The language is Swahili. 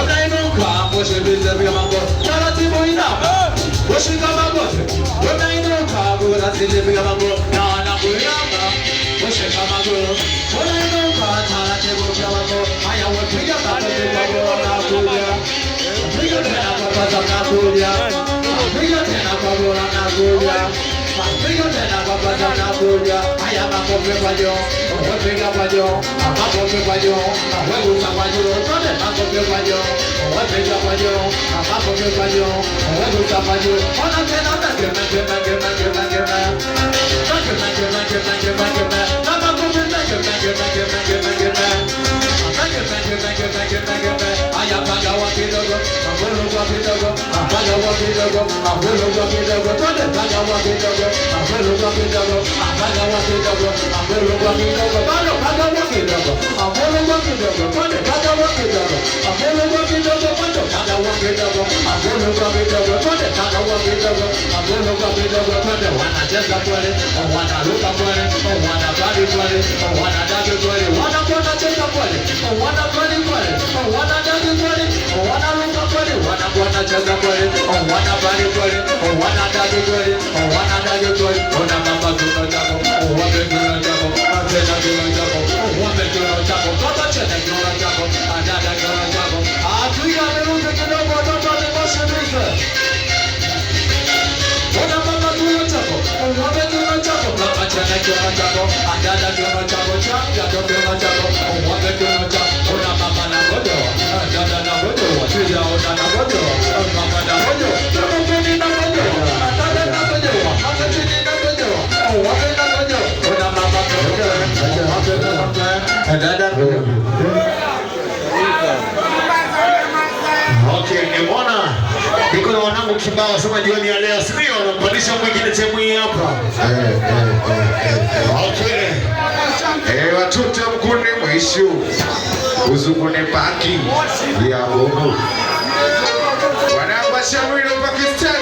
Unainuka moshe bize vya mango taratibu inama ushika magoti. Unainuka taratibu vya mango na anakuyamba ushika magoti. Unainuka taratibu vya mango haya wapiga magoti kwa bora kuja. Piga tena kwa baza na kuja. Piga tena kwa bora na kuja. Piga tena kwa baza na kuja. Haya makofi kwa juu. Piga kwa juu. Makofi kwa juu. Wewe kwa juu. Tone makofi kwa juu. Piga kwa juu. Makofi kwa juu. Wewe kwa juu. Ona tena make. Aya panga wa kidogo, amolo wa kidogo, panga wa kidogo, amolo wa kidogo, tone panga wa kidogo, amolo wa kidogo, panga wa kidogo, amolo wa kidogo, balo panga wa kidogo, amolo wa kidogo, tone panga wa kidogo, amolo wa kidogo, balo panga wa kidogo, amolo wa kidogo, tone panga wa kidogo, amolo wa kidogo, tone wanacheza kweli, wanaruka kweli, wanabali kweli, wanadai kweli, wanapona cheza kweli, wanabali kweli, wanadai kweli, wanaruka kweli, wanakuona cheza kweli, wanabali kweli, wanadai kweli, wanadai kweli, ona mama tuno chako, wape tuno chako, tena tuno chako, wape tuno chako, baba chena tuno chako, dada tuno chako, atuya meruke kidogo, toto ni moshi bize. Ona mama tuno chako, wape tuno chako, baba chena tuno chako, dada tuno chako, changa tuno chako, wape tuno chako, ona mama na godo, dada na godo, tuja ona na godo, mama na godo, tuno kuni na godo, dada na godo, mama chini na godo, wape na godo, ona mama godo, wape tuno chako, dada godo. Okay, nimeona niko na wanangu kibao sema jioni ya leo, sio wanampandisha mwingine timu hii hapa. Okay. Watoto mkune mwisho. Uzungune paki ya bobo. Wanabasha mwilo Pakistan.